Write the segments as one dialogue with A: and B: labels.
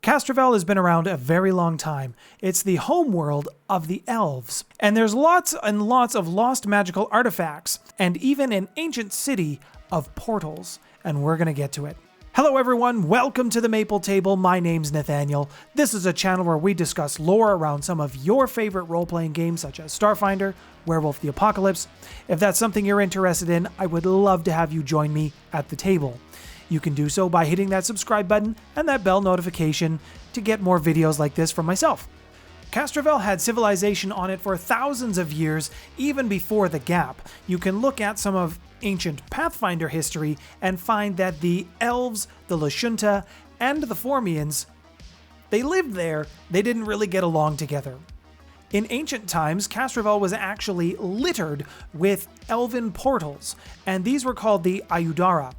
A: Castrovel has been around a very long time. It's the home world of the Elves. And there's lots and lots of lost magical artifacts, and even an ancient city of portals. And we're going to get to it. Hello everyone, welcome to the Maple Table. My name's Nathaniel. This is a channel where we discuss lore around some of your favorite role-playing games such as Starfinder, Werewolf the Apocalypse. If that's something you're interested in, I would love to have you join me at the table. You can do so by hitting that subscribe button and that bell notification to get more videos like this from myself. Castrovel had civilization on it for thousands of years, even before the gap. You can look at some of ancient Pathfinder history and find that the Elves, the Lashunta, and the Formians, they lived there, they didn't really get along together. In ancient times, Castrovel was actually littered with elven portals, and these were called the Ayudara.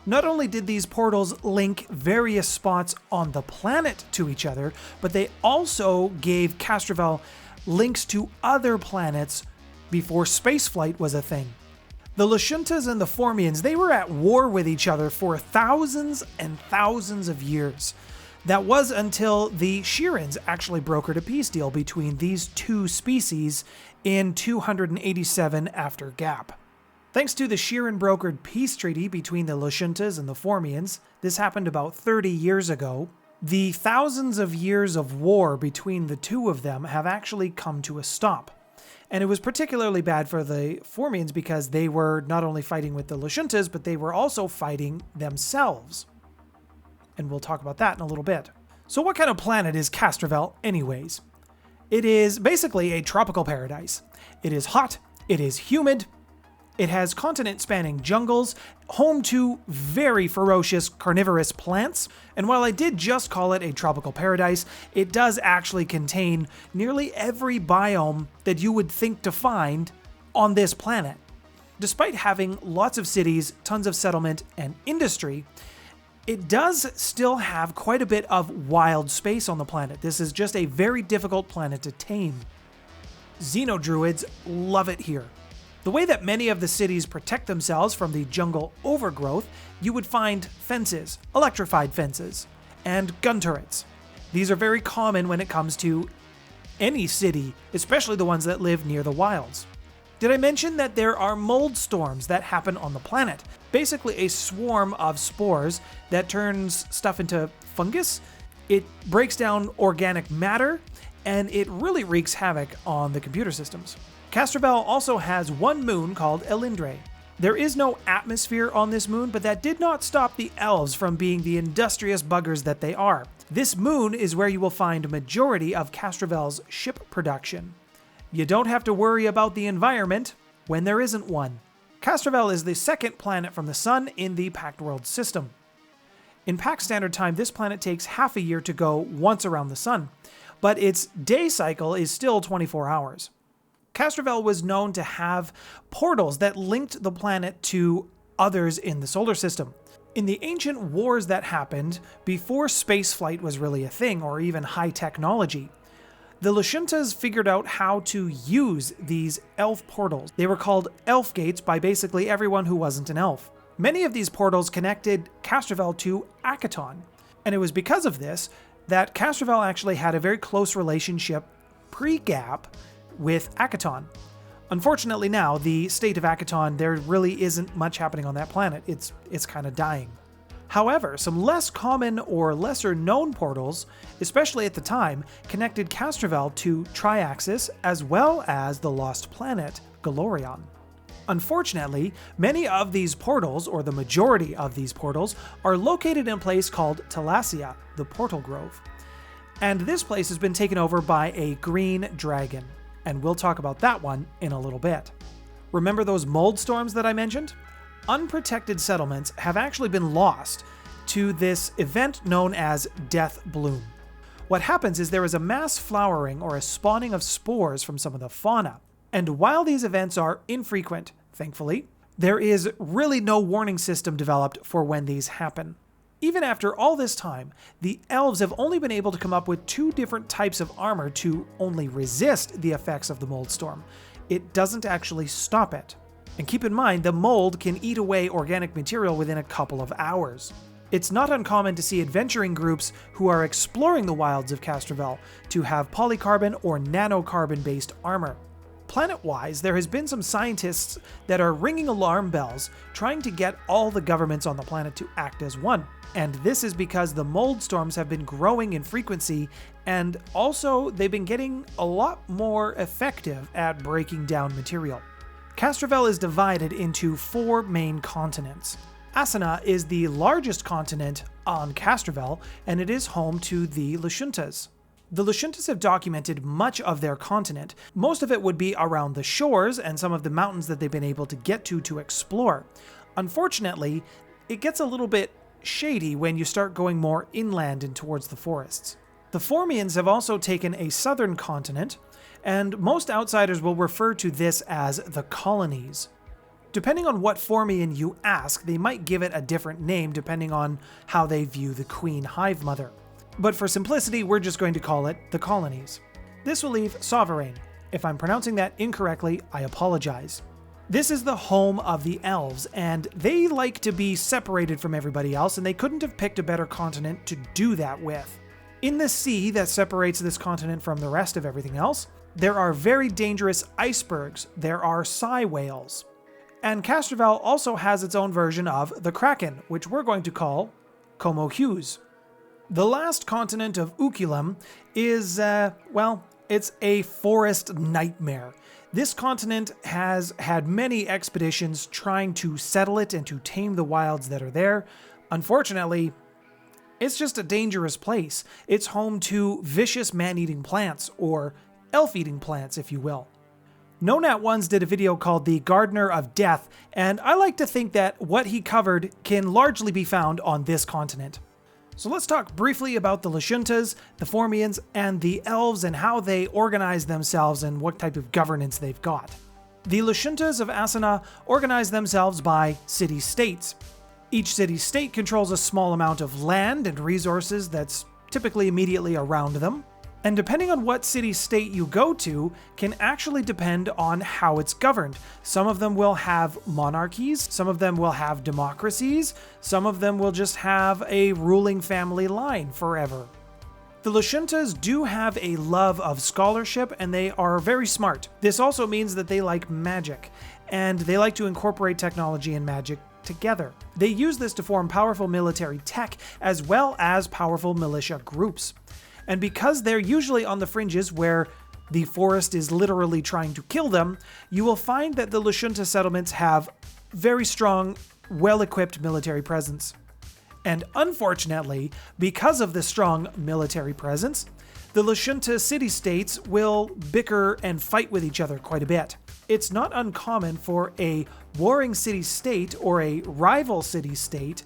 A: Not only did these portals link various spots on the planet to each other, but they also gave Castrovel links to other planets before spaceflight was a thing. The Lashuntas and the Formians, they were at war with each other for thousands and thousands of years. That was until the Shirans actually brokered a peace deal between these two species in 287 after Gap. Thanks to the Shiran brokered peace treaty between the Lashuntas and the Formians, this happened about 30 years ago, the thousands of years of war between the two of them have actually come to a stop. And it was particularly bad for the Formians because they were not only fighting with the Lashuntas, but they were also fighting themselves. And we'll talk about that in a little bit. So what kind of planet is Castrovel anyways? It is basically a tropical paradise. It is hot, it is humid, it has continent-spanning jungles, home to very ferocious carnivorous plants, and while I did just call it a tropical paradise, it does actually contain nearly every biome that you would think to find on this planet. Despite having lots of cities, tons of settlement, and industry, it does still have quite a bit of wild space on the planet. This is just a very difficult planet to tame. Xenodruids love it here. The way that many of the cities protect themselves from the jungle overgrowth, you would find fences, electrified fences, and gun turrets. These are very common when it comes to any city, especially the ones that live near the wilds. Did I mention that there are mold storms that happen on the planet? Basically a swarm of spores that turns stuff into fungus. It breaks down organic matter, and it really wreaks havoc on the computer systems. Castrovel also has one moon called Elindre. There is no atmosphere on this moon, but that did not stop the elves from being the industrious buggers that they are. This moon is where you will find a majority of Castrovel's ship production. You don't have to worry about the environment when there isn't one. Castrovel is the second planet from the Sun in the Pact World system. In Pact Standard Time, this planet takes half a year to go once around the Sun, but its day cycle is still 24 hours. Castrovel was known to have portals that linked the planet to others in the solar system. In the ancient wars that happened before spaceflight was really a thing, or even high technology, the Lashuntas figured out how to use these elf portals. They were called elf gates by basically everyone who wasn't an elf. Many of these portals connected Castrovel to Akaton, and it was because of this that Castrovel actually had a very close relationship pre-Gap with Akaton. Unfortunately now, the state of Akaton, there really isn't much happening on that planet. It's kind of dying. However, some less common or lesser known portals, especially at the time, connected Castrovel to Triaxis as well as the lost planet Galorion. Unfortunately, many of these portals, or the majority of these portals, are located in a place called Telasia, the Portal Grove. And this place has been taken over by a green dragon. And we'll talk about that one in a little bit. Remember those mold storms that I mentioned? Unprotected settlements have actually been lost to this event known as Death Bloom. What happens is there is a mass flowering or a spawning of spores from some of the fauna. And while these events are infrequent, thankfully, there is really no warning system developed for when these happen. Even after all this time, the elves have only been able to come up with 2 different types of armor to only resist the effects of the mold storm. It doesn't actually stop it. And keep in mind, the mold can eat away organic material within a couple of hours. It's not uncommon to see adventuring groups who are exploring the wilds of Castrovel to have polycarbon or nanocarbon-based armor. Planet-wise, there has been some scientists that are ringing alarm bells trying to get all the governments on the planet to act as one. And this is because the mold storms have been growing in frequency, and also they've been getting a lot more effective at breaking down material. Castrovel is divided into 4 main continents. Asana is the largest continent on Castrovel, and it is home to the Lashuntas. The Lashuntas have documented much of their continent. Most of it would be around the shores and some of the mountains that they've been able to get to explore. Unfortunately, it gets a little bit shady when you start going more inland and towards the forests. The Formians have also taken a southern continent, and most outsiders will refer to this as the colonies. Depending on what Formian you ask, they might give it a different name depending on how they view the Queen Hive Mother. But for simplicity, we're just going to call it the colonies. This will leave Sovereign. If I'm pronouncing that incorrectly, I apologize. This is the home of the Elves, and they like to be separated from everybody else, and they couldn't have picked a better continent to do that with. In the sea that separates this continent from the rest of everything else, there are very dangerous icebergs. There are Psy whales. And Castrovel also has its own version of the Kraken, which we're going to call Como Hughes. The last continent of Ukulum is, it's a forest nightmare. This continent has had many expeditions trying to settle it and to tame the wilds that are there. Unfortunately, it's just a dangerous place. It's home to vicious man-eating plants, or elf-eating plants, if you will. Nonat1s did a video called The Gardener of Death, and I like to think that what he covered can largely be found on this continent. So let's talk briefly about the Lashuntas, the Formians, and the Elves and how they organize themselves and what type of governance they've got. The Lashuntas of Asana organize themselves by city-states. Each city-state controls a small amount of land and resources that's typically immediately around them. And depending on what city-state you go to, can actually depend on how it's governed. Some of them will have monarchies, some of them will have democracies, some of them will just have a ruling family line forever. The Lashuntas do have a love of scholarship, and they are very smart. This also means that they like magic, and they like to incorporate technology and magic together. They use this to form powerful military tech, as well as powerful militia groups. And because they're usually on the fringes where the forest is literally trying to kill them, you will find that the Lashunta settlements have very strong, well-equipped military presence. And unfortunately, because of the strong military presence, the Lashunta city-states will bicker and fight with each other quite a bit. It's not uncommon for a warring city-state or a rival city-state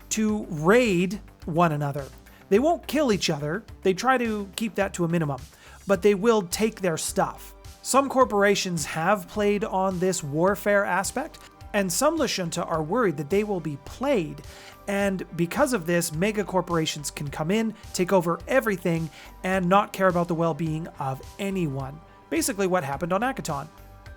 A: to raid one another. They won't kill each other, they try to keep that to a minimum, but they will take their stuff. Some corporations have played on this warfare aspect, and some Lashunta are worried that they will be played, and because of this, mega corporations can come in, take over everything, and not care about the well-being of anyone. Basically what happened on Akaton.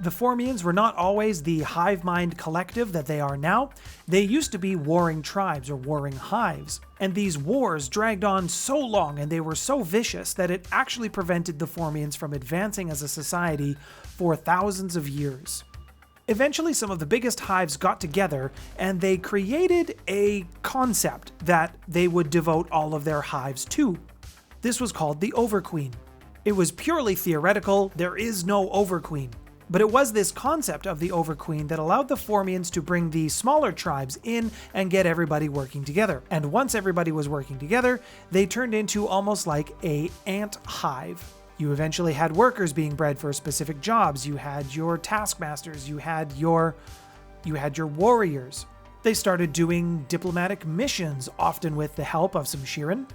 A: The Formians were not always the hive mind collective that they are now. They used to be warring tribes or warring hives. And these wars dragged on so long and they were so vicious that it actually prevented the Formians from advancing as a society for thousands of years. Eventually, some of the biggest hives got together and they created a concept that they would devote all of their hives to. This was called the Overqueen. It was purely theoretical, there is no Overqueen. But it was this concept of the Overqueen that allowed the Formians to bring the smaller tribes in and get everybody working together. And once everybody was working together, they turned into almost like an ant hive. You eventually had workers being bred for specific jobs, you had your taskmasters, you had your warriors. They started doing diplomatic missions, often with the help of some Shirin.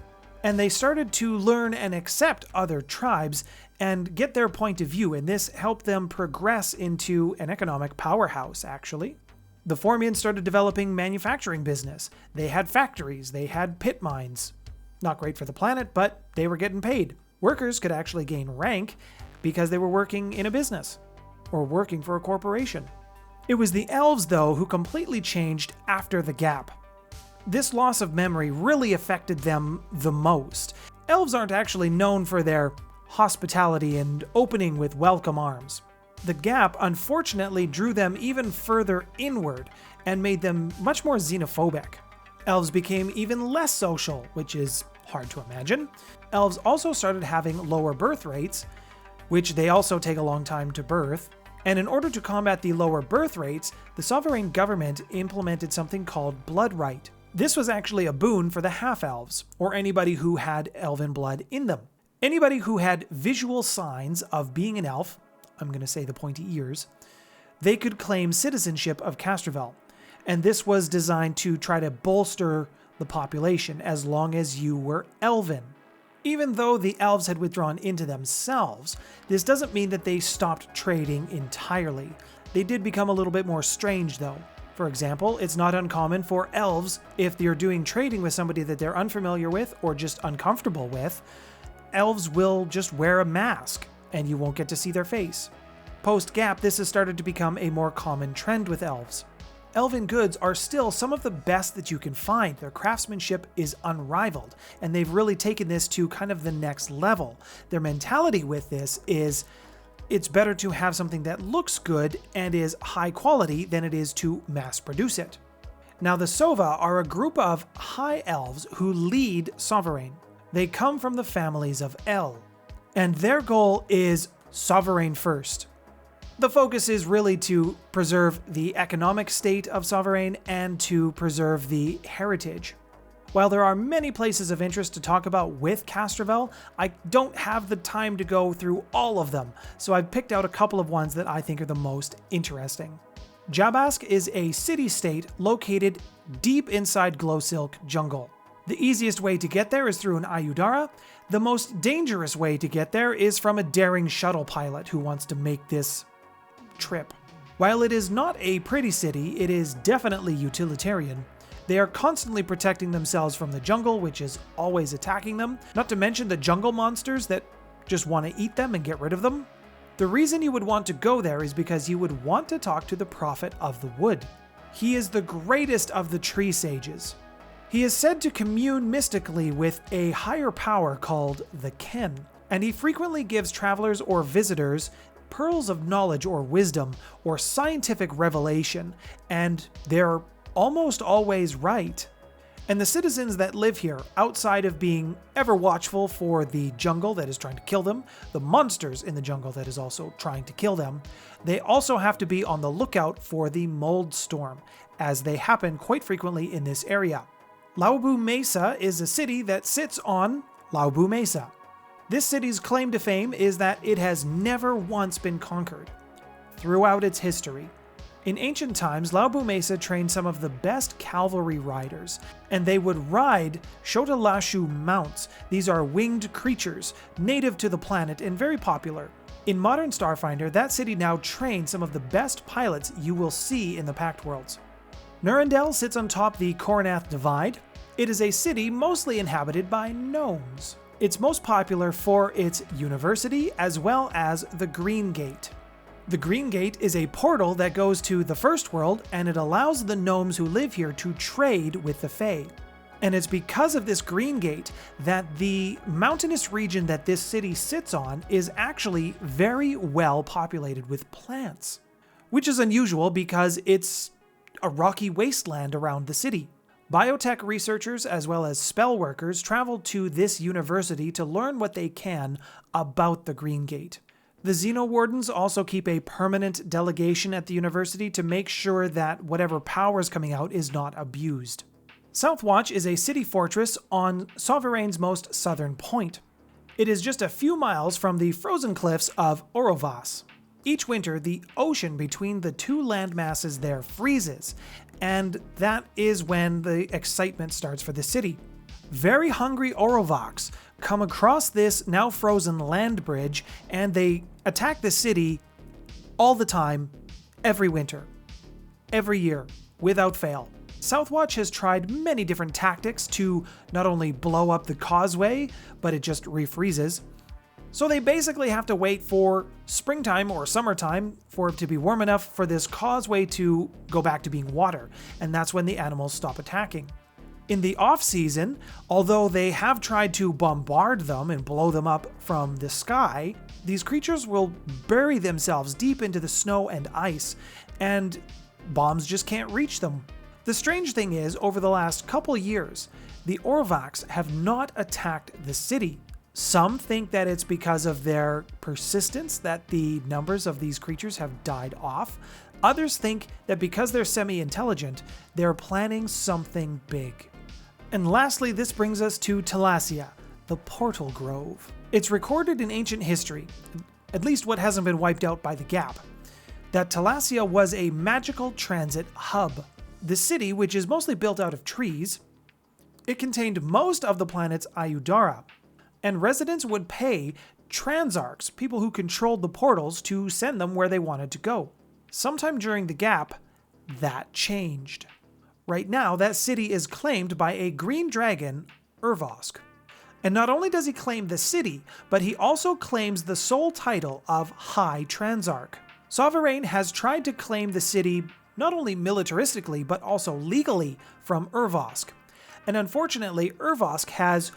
A: And they started to learn and accept other tribes and get their point of view, and this helped them progress into an economic powerhouse, actually. The Formians started developing manufacturing business. They had factories, they had pit mines. Not great for the planet, but they were getting paid. Workers could actually gain rank because they were working in a business or working for a corporation. It was the Elves, though, who completely changed after the gap. This loss of memory really affected them the most. Elves aren't actually known for their hospitality and opening with welcome arms. The gap unfortunately drew them even further inward and made them much more xenophobic. Elves became even less social, which is hard to imagine. Elves also started having lower birth rates, which they also take a long time to birth. And in order to combat the lower birth rates, the sovereign government implemented something called blood right. This was actually a boon for the half-elves, or anybody who had elven blood in them. Anybody who had visual signs of being an elf, I'm going to say the pointy ears, they could claim citizenship of Castrovel. And this was designed to try to bolster the population as long as you were elven. Even though the elves had withdrawn into themselves, this doesn't mean that they stopped trading entirely. They did become a little bit more strange though. For example, it's not uncommon for elves, if you're doing trading with somebody that they're unfamiliar with or just uncomfortable with, elves will just wear a mask and you won't get to see their face. Post-Gap, this has started to become a more common trend with elves. Elven goods are still some of the best that you can find. Their craftsmanship is unrivaled, and they've really taken this to kind of the next level. Their mentality with this is, it's better to have something that looks good and is high quality than it is to mass produce it. Now the Sova are a group of high elves who lead Sovereign. They come from the families of El, and their goal is Sovereign first. The focus is really to preserve the economic state of Sovereign and to preserve the heritage. While there are many places of interest to talk about with Castrovel, I don't have the time to go through all of them, so I've picked out a couple of ones that I think are the most interesting. Jabask is a city-state located deep inside Glowsilk jungle. The easiest way to get there is through an Ayudara. The most dangerous way to get there is from a daring shuttle pilot who wants to make this trip. While it is not a pretty city, it is definitely utilitarian. They are constantly protecting themselves from the jungle, which is always attacking them, not to mention the jungle monsters that just want to eat them and get rid of them. The reason you would want to go there is because you would want to talk to the Prophet of the Wood. He is the greatest of the tree sages. He is said to commune mystically with a higher power called the Ken, and he frequently gives travelers or visitors pearls of knowledge or wisdom or scientific revelation, and they're almost always right. And the citizens that live here, outside of being ever watchful for the jungle that is trying to kill them, the monsters in the jungle that is also trying to kill them, they also have to be on the lookout for the mold storm, as they happen quite frequently in this area. Laubu Mesa is a city that sits on Laubu Mesa. This city's claim to fame is that it has never once been conquered throughout its history. In ancient times, Laubu Mesa trained some of the best cavalry riders, and they would ride Shotalashu mounts. These are winged creatures, native to the planet and very popular. In modern Starfinder, that city now trains some of the best pilots you will see in the Pact Worlds. Nerundel sits on top the Coronath Divide. It is a city mostly inhabited by gnomes. It's most popular for its university as well as the Green Gate. The Green Gate is a portal that goes to the First World, and it allows the gnomes who live here to trade with the Fae. And it's because of this Green Gate that the mountainous region that this city sits on is actually very well populated with plants, which is unusual because it's a rocky wasteland around the city. Biotech researchers as well as spell workers travel to this university to learn what they can about the Green Gate. The Xenowardens also keep a permanent delegation at the university to make sure that whatever power is coming out is not abused. Southwatch is a city fortress on Sovereign's most southern point. It is just a few miles from the frozen cliffs of Orovas. Each winter, the ocean between the two landmasses there freezes, and that is when the excitement starts for the city. Very hungry Orovox come across this now frozen land bridge, and they attack the city all the time, every winter, every year, without fail. Southwatch has tried many different tactics to not only blow up the causeway, but it just refreezes. So they basically have to wait for springtime or summertime for it to be warm enough for this causeway to go back to being water, and that's when the animals stop attacking. In the off-season, although they have tried to bombard them and blow them up from the sky, these creatures will bury themselves deep into the snow and ice, and bombs just can't reach them. The strange thing is, over the last couple years, the Orvax have not attacked the city. Some think that it's because of their persistence that the numbers of these creatures have died off. Others think that because they're semi-intelligent, they're planning something big. And lastly, this brings us to Telasia, the Portal Grove. It's recorded in ancient history, at least what hasn't been wiped out by the Gap, that Telasia was a magical transit hub. The city, which is mostly built out of trees, it contained most of the planet's Ayudara, and residents would pay transarchs, people who controlled the portals, to send them where they wanted to go. Sometime during the Gap, that changed. Right now, that city is claimed by a green dragon, Urvosk. And not only does he claim the city, but he also claims the sole title of High Transarch. Sovereign has tried to claim the city not only militaristically, but also legally from Urvosk. And unfortunately, Urvosk has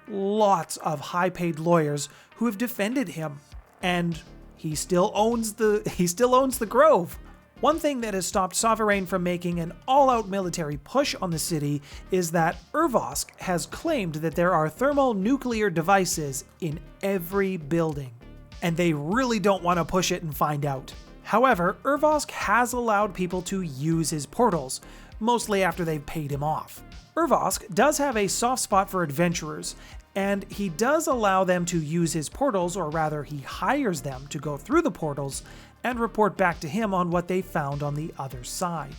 A: lots of high-paid lawyers who have defended him, and he still owns the grove. One thing that has stopped Sovereign from making an all-out military push on the city is that Urvosk has claimed that there are thermonuclear devices in every building, and they really don't want to push it and find out. However, Urvosk has allowed people to use his portals, mostly after they've paid him off. Urvosk does have a soft spot for adventurers, and he does allow them to use his portals, or rather he hires them to go through the portals and report back to him on what they found on the other side.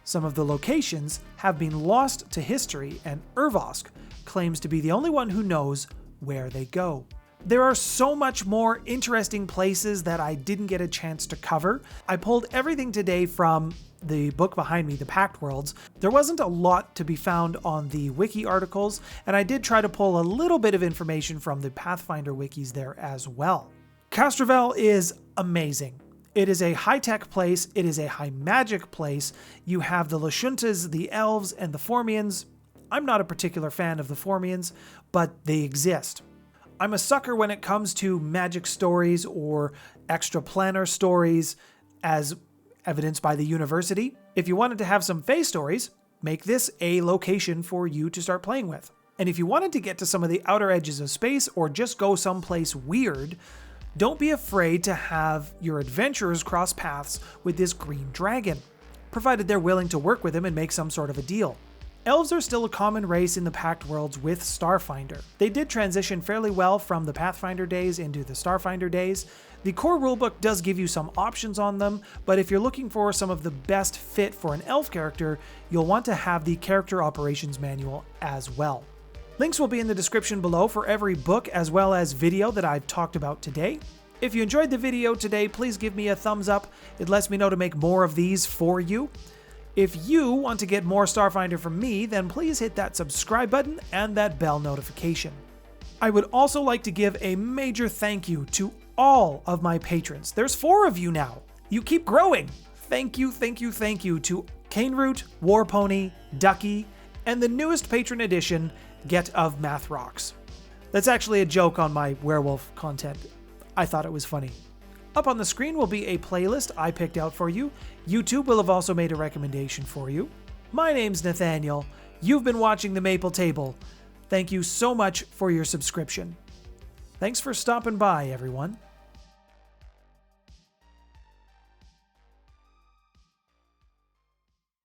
A: Some of the locations have been lost to history, and Urvosk claims to be the only one who knows where they go. There are so much more interesting places that I didn't get a chance to cover. I pulled everything today from the book behind me, The Pact Worlds. There wasn't a lot to be found on the wiki articles, and I did try to pull a little bit of information from the Pathfinder wikis there as well. Castrovel is amazing. It is a high-tech place, it is a high-magic place. You have the Lashuntas, the Elves, and the Formians. I'm not a particular fan of the Formians, but they exist. I'm a sucker when it comes to magic stories or extra-planar stories, as evidenced by the Univesity. If you wanted to have some Fae stories, make this a location for you to start playing with. And if you wanted to get to some of the outer edges of space or just go someplace weird, don't be afraid to have your adventurers cross paths with this green dragon, provided they're willing to work with him and make some sort of a deal. Elves are still a common race in the Pact Worlds with Starfinder. They did transition fairly well from the Pathfinder days into the Starfinder days. The core rulebook does give you some options on them, but if you're looking for some of the best fit for an elf character, you'll want to have the character operations manual as well. Links will be in the description below for every book as well as video that I've talked about today. If you enjoyed the video today, please give me a thumbs up. It lets me know to make more of these for you. If you want to get more Starfinder from me, then please hit that subscribe button and that bell notification. I would also like to give a major thank you to all of my patrons. There's 4 of you now. You keep growing. Thank you, thank you, thank you to Caneroot, Warpony, Ducky, and the newest patron edition, Get of Math Rocks. That's actually a joke on my werewolf content. I thought it was funny. Up on the screen will be a playlist I picked out for you. YouTube will have also made a recommendation for you. My name's Nathaniel. You've been watching The Maple Table. Thank you so much for your subscription. Thanks for stopping by, everyone.